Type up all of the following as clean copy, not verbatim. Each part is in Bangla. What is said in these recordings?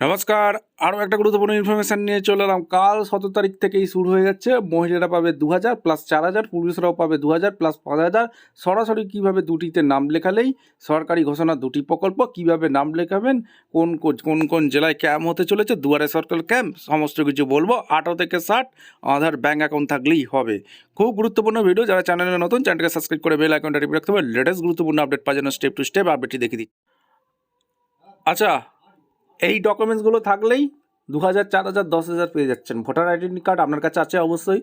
নমস্কার। আরও একটা গুরুত্বপূর্ণ ইনফরমেশান নিয়ে চলে এলাম। কাল 17 তারিখ থেকেই শুরু হয়ে যাচ্ছে। মহিলারা পাবে 2000 প্লাস 4000, পুরুষরাও পাবে 2000 প্লাস 5000। সরাসরি কীভাবে দুটিতে নাম লেখালেই সরকারি ঘোষণা দুটি প্রকল্প কীভাবে নাম লেখাবেন, কোন কোন জেলায় ক্যাম্প হতে চলেছে, দুয়ারে সরকার ক্যাম্প, সমস্ত কিছু বলবো। 18 থেকে 60 আধার ব্যাঙ্ক অ্যাকাউন্ট থাকলেই হবে। খুব গুরুত্বপূর্ণ ভিডিও। যারা চ্যানেলে নতুন, চ্যানেলকে সাবস্ক্রাইব করে বেল আইকনটা টিপে রাখতে হবে। লেটেস্ট গুরুত্বপূর্ণ আপডেট পাওয়ার জন্য স্টেপ টু স্টেপ আপডেটটি দেখে দিই। আচ্ছা, এই ডকুমেন্টসগুলো থাকলেই 2000, 4000, 10,000 পেয়ে যাচ্ছেন। ভোটার আইডেন্টি কার্ড আপনার কাছে আছে অবশ্যই,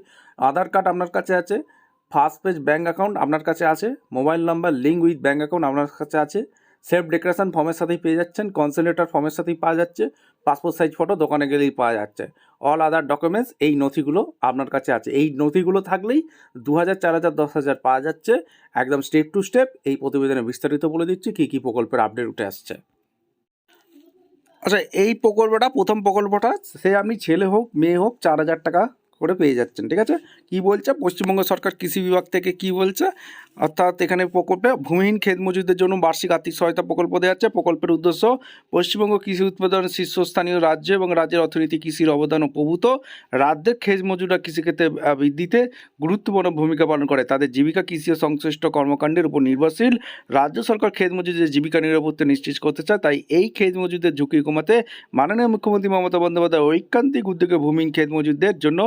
আধার কার্ড আপনার কাছে আছে, ফার্স্ট পেজ ব্যাঙ্ক অ্যাকাউন্ট আপনার কাছে আছে, mobile number link with bank account আপনার কাছে আছে, সেলফ ডিক্লারেশন ফর্মের সাথেই পেয়ে যাচ্ছেন, কনসেন্ট ফর্মের সাথেই পাওয়া যাচ্ছে, পাসপোর্ট সাইজ ফটো দোকানে গেলেই পাওয়া যাচ্ছে। অল আদার ডকুমেন্টস এই নথিগুলো আপনার কাছে আছে। এই নথিগুলো থাকলেই 2000, 4000, 10,000 পাওয়া যাচ্ছে। একদম স্টেপ টু স্টেপ এই প্রতিবেদনে বিস্তারিত বলে দিচ্ছি কী কী প্রকল্পের আপডেট উঠে আসছে। আচ্ছা, এই প্রকল্পটা, প্রথম প্রকল্পটা, সে আপনি ছেলে হোক মেয়ে হোক 4000 টাকা করে পেয়ে যাচ্ছেন। ঠিক আছে, কি বলছে পশ্চিমবঙ্গ সরকার কৃষি বিভাগ থেকে কি বলছে, অর্থাৎ এখানে প্রকল্পে ভূমিহীন ক্ষেত মজুরদের জন্য বার্ষিক আর্থিক সহায়তা প্রকল্প দেওয়া যাচ্ছে। প্রকল্পের উদ্দেশ্য পশ্চিমবঙ্গ কৃষি উৎপাদন শীর্ষস্থানীয় রাজ্য এবং রাজ্যের অর্থনীতি কৃষির অবদান ও প্রভূত। রাজ্যের ক্ষেত মজুররা কৃষিক্ষেত্রে বৃদ্ধিতে গুরুত্বপূর্ণ ভূমিকা পালন করে। তাদের জীবিকা কৃষি ও সংশ্লিষ্ট কর্মকাণ্ডের উপর নির্ভরশীল। রাজ্য সরকার ক্ষেত মজুরদের জীবিকা নিরাপত্তা নিশ্চিত করতে চায়, তাই এই ক্ষেত মজুরদের ঝুঁকি কমাতে মাননীয় মুখ্যমন্ত্রী মমতা বন্দ্যোপাধ্যায় ঐকান্তিক উদ্যোগে ভূমিহীন ক্ষেত মজুরদের জন্য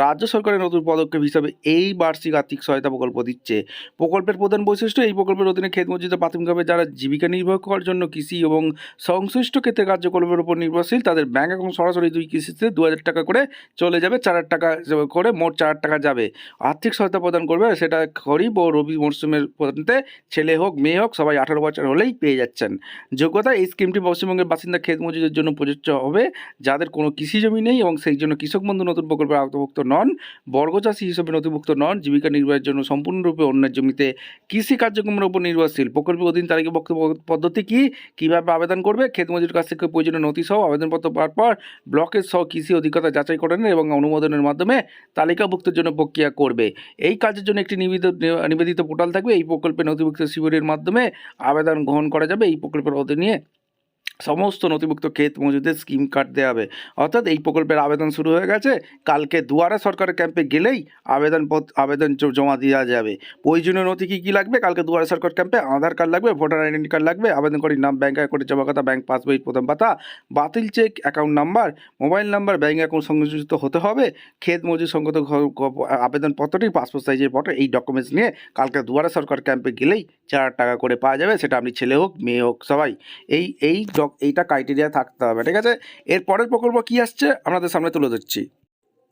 রাজ্য সরকারের নতুন পদক্ষেপ হিসাবে এই বার্ষিক আর্থিক সহায়তা প্রকল্প দিচ্ছে। প্রকল্পের প্রধান বৈশিষ্ট্য, এই প্রকল্পের অধীনে ক্ষেত মজুরদের প্রাথমিকভাবে যারা জীবিকা নির্বাহ করার জন্য কৃষি এবং সংশ্লিষ্ট ক্ষেত্রে কার্যকলাপের উপর নির্ভরশীল, তাদের ব্যাঙ্ক অ্যাকাউন্ট সরাসরি দুই কিস্তিতে 2000 টাকা করে চলে যাবে, 4000 টাকা করে মোট 4000 টাকা যাবে। আর্থিক সহায়তা প্রদান করবে, সেটা খরিফ ও রবি মরশুমের পদ্ধতিতে ছেলে হোক মেয়ে হোক সবাই 18 বছর হলেই পেয়ে যাচ্ছেন। যোগ্যতা, এই স্কিমটি পশ্চিমবঙ্গের বাসিন্দা ক্ষেত মজুরদের জন্য প্রযোজ্য হবে যাদের কোনো কৃষি জমি নেই এবং সেই জন্য কৃষক বন্ধু নতুন প্রকল্পের আওতাভুক্ত নন, বর্গচাষী হিসেবে নথিভুক্ত নন, জীবিকা নির্বাহের জন্য সম্পূর্ণরূপে অন্যের জমিতে কৃষি কার্যক্রমের উপর নির্ভরশীল। প্রকল্পের অধীন তারিখে বক্তব্য পদ্ধতি কী, কীভাবে আবেদন করবে, ক্ষেত মজুর কাছ থেকে প্রয়োজনীয় নথি সহ আবেদনপত্র পাওয়ার পর ব্লকের সহ কৃষি অধিকর্তা যাচাই করেন এবং অনুমোদনের মাধ্যমে তালিকাভুক্তের জন্য প্রক্রিয়া করবে। এই কাজের জন্য একটি নিবেদিত পোর্টাল থাকবে। এই প্রকল্পে নথিভুক্ত শিবিরের মাধ্যমে আবেদন গ্রহণ করা যাবে। এই প্রকল্পের অধীনে সমস্ত নথিভুক্ত ক্ষেত মজুরদের স্কিম কার্ড দেওয়া হবে। অর্থাৎ এই প্রকল্পের আবেদন শুরু হয়ে গেছে। কালকে দুয়ারে সরকারের ক্যাম্পে গেলেই আবেদন জমা দেওয়া যাবে। প্রয়োজনীয় নথি কী কী লাগবে, কালকে দুয়ারে সরকার ক্যাম্পে আধার কার্ড লাগবে, ভোটার আইডেন্টি কার্ড লাগবে, আবেদনকারীর নাম, ব্যাঙ্ক অ্যাকাউন্টে জমা খাতা, ব্যাঙ্ক পাসবই প্রথম পাতা, বাতিল cheque, account number, mobile number, bank account সংযুক্ত হতে হবে, ক্ষেত মজুর সংগত আবেদনপত্রটি, পাসপোর্ট সাইজের ফটো, এই ডকুমেন্টস নিয়ে কালকে দুয়ারে সরকার ক্যাম্পে গেলেই 4000 টাকা করে পাওয়া যাবে। সেটা আপনি ছেলে হোক মেয়ে হোক সবাই এইটা ক্রাইটেরিয়া থাকতে হবে। ঠিক আছে, এর পরের প্রকল্প কী আসছে আপনাদের সামনে তুলে ধরছি।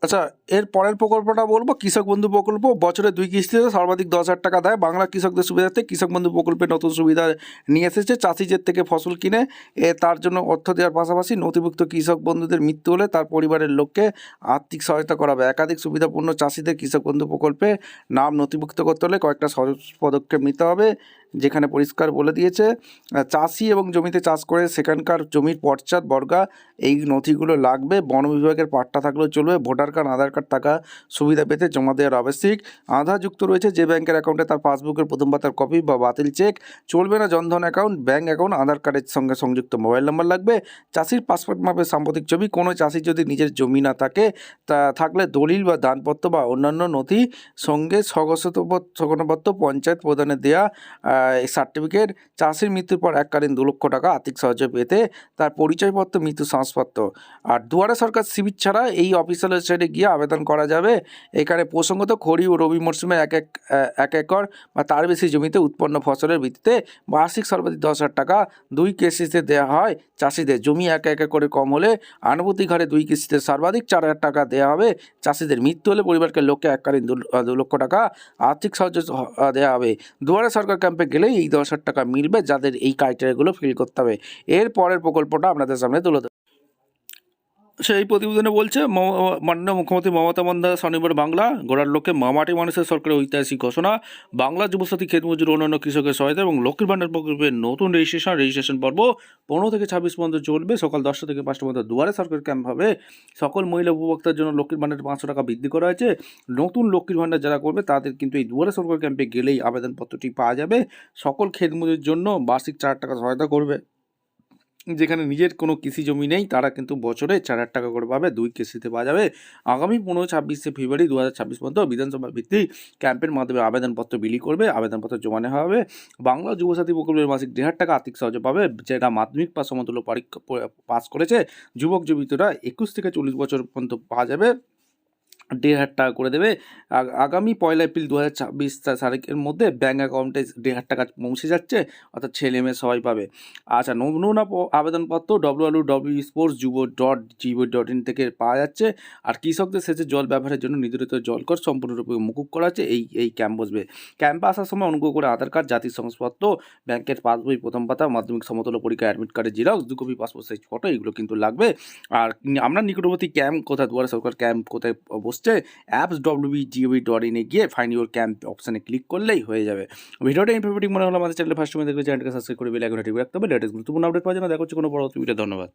আচ্ছা, এর পরের প্রকল্পটা বলবো কৃষক বন্ধু প্রকল্প। বছরে 2 কিস্তিতে সর্বাধিক 10,000 টাকা দেয়। বাংলা কৃষকদের সুবিধার্থে কৃষক বন্ধু প্রকল্পের নতুন সুবিধা নিয়ে এসেছে। চাষিদের থেকে ফসল কিনে তার জন্য অর্থ দেওয়ার পাশাপাশি নথিভুক্ত কৃষক বন্ধুদের মৃত্যু হলে তার পরিবারের লোককে আর্থিক সহায়তা করা হবে। একাধিক সুবিধাপূর্ণ চাষিদের কৃষক বন্ধু প্রকল্পে নাম নথিভুক্ত করতে হলে কয়েকটা সহজ পদক্ষেপ নিতে হবে, যেখানে পরিষ্কার বলে দিয়েছে চাষি এবং জমিতে চাষ করে সেখানকার জমির পশ্চাৎ বর্গা এই নথিগুলো লাগবে। বন বিভাগের পাট্টা থাকলেও চলবে। ভোটার কার্ড, আধার কার্ড থাকা সুবিধা পেতে জমা দেওয়ার আবশ্যিক। আধার যুক্ত রয়েছে যে ব্যাংকের অ্যাকাউন্টে তার পাসবুকের প্রথম পাতার কপি বা বাতিল চেক চলবে না। জনধন অ্যাকাউন্ট, ব্যাঙ্ক অ্যাকাউন্ট, আধার কার্ডের সঙ্গে সংযুক্ত মোবাইল নাম্বার লাগবে। চাষির পাসপোর্ট মাপের সাম্প্রতিক ছবি। কোনো চাষির যদি নিজের জমি না থাকে থাকলে দলিল বা দানপত্র বা অন্যান্য নথি সঙ্গে শংসাপত্র, পঞ্চায়েত প্রদানে দেওয়া সার্টিফিকেট। চাষির মৃত্যুর পর এককালীন 2 লক্ষ টাকা আর্থিক সাহায্য পেতে তার পরিচয়পত্র, মৃত্যু শংসাপত্র। আর দুয়ারে সরকার শিবির ছাড়া এই অফিসিয়াল ওয়েবসাইটে গিয়ে আবেদন করা যাবে। এখানে প্রসঙ্গত খরিফ ও রবি মরশুমে এক একর বা তার বেশি জমিতে উৎপন্ন ফসলের ভিত্তিতে বার্ষিক সর্বাধিক 10,000 টাকা 2 কিস্তিতে দেওয়া হয়। চাষিদের জমি এক করে কম হলে আনুপাতিক হারে 2 কিস্তিতে সর্বাধিক 4,000 টাকা দেওয়া হবে। চাষিদের মৃত্যু হলে পরিবারকে লোককে এককালীন 2 লক্ষ টাকা আর্থিক সাহায্য দেওয়া হবে। দুয়ারে সরকার ক্যাম্পে গেলেই এই 10,000 টাকা মিলবে, যাদের এই ক্রাইটেরিয়াগুলো ফিল করতে হবে। এর পরের প্রকল্পটা আপনাদের সামনে তুলে ধরব। সেই প্রতিবেদনে বলছে মাননীয় মুখ্যমন্ত্রী মমতা বন্দ্যোপাধ্যায় স্বনির্ভর বাংলা গড়ার লক্ষ্যে মামাটি মানুষের সরকারের ঐতিহাসিক ঘোষণা। বাংলা যুবসাথী ক্ষেত মজুর অন্যান্য কৃষকের সহায়তা এবং লক্ষ্মীর ভাণ্ডার প্রকল্পের নতুন রেজিস্ট্রেশন পর্ব 15 থেকে 26 পর্যন্ত চলবে। সকাল 10টা থেকে 5টা পর্যন্ত দুয়ারে সরকার ক্যাম্প হবে। সকল মহিলা উপভোক্তার জন্য লক্ষ্মীর ভাণ্ডার 500 টাকা বৃদ্ধি করা হয়েছে। নতুন লক্ষ্মীর ভাণ্ডার যারা করবে তাদের কিন্তু এই দুয়ারে সরকার ক্যাম্পে গেলেই আবেদনপত্রটি পাওয়া যাবে। সকল ক্ষেত মজুরের জন্য বার্ষিক 4 টাকা সহায়তা করবে। যেখানে নিজের কোনো কৃষি জমি নেই তারা কিন্তু বছরে 4,000 টাকা করে পাবে, 2 কিস্তিতে পাওয়া যাবে। আগামী 15-26 ফেব্রুয়ারি 2026 পর্যন্ত বিধানসভা ভিত্তিক ক্যাম্পের মাধ্যমে আবেদনপত্র বিলি করবে, আবেদনপত্র জমা নেওয়া হবে। বাংলা যুবসাথী প্রকল্পের মাসিক 1,500 টাকা আর্থিক সাহায্য পাবে, যেটা মাধ্যমিক বা সমতুল্য পরীক্ষা পাস করেছে যুবক যুবতীরা 21 থেকে 40 বছর পর্যন্ত পাওয়া যাবে। 1,500 টাকা করে দেবে। আগামী 1 এপ্রিল 2026 তারিখের মধ্যে ব্যাঙ্ক অ্যাকাউন্টে 1,500 টাকা পৌঁছে যাচ্ছে, অর্থাৎ ছেলে মেয়ে সবাই পাবে। আচ্ছা, নমুনা আবেদনপত্র www.sports.jubo.gov.in থেকে পাওয়া যাচ্ছে। আর কৃষকদের সেচের জল ব্যবহারের জন্য নির্ধারিত জলকর সম্পূর্ণরূপে মকুব করা হচ্ছে। এই ক্যাম্প বসবে। ক্যাম্পে আসার সময় অনুগ্রহ করে আধার কার্ড, জাতির শংসাপত্র, ব্যাংকের পাসবই প্রথম পাতা, মাধ্যমিক সমতুল্য পরীক্ষা অ্যাডমিট কার্ডের xerox, 2 copy passport size photo, এগুলো কিন্তু লাগবে। আর আমরা নিকটবর্তী ক্যাম্প কোথায়, দুয়ারে সরকার ক্যাম্প কোথায় বসছে, অ্যাপস www.gov.in গিয়ে ফাইন্ড ইউর ক্যাম্প অপশানে ক্লিক করলেই হয়ে যাবে। ভিডিওটা ইনফরমেটিভ মনে হলো আমাদের চ্যানেলে ফার্স্ট টাইম দেখলে চ্যানেলকে সাবস্ক্রাইব করে বেল আইকনটি রাখতে হবে। লেটেস্ট গুরুত্বপূর্ণ আপডেট পাওয়ার জন্য দেখা হচ্ছে কোনো পরবর্তী ভিডিও। ধন্যবাদ।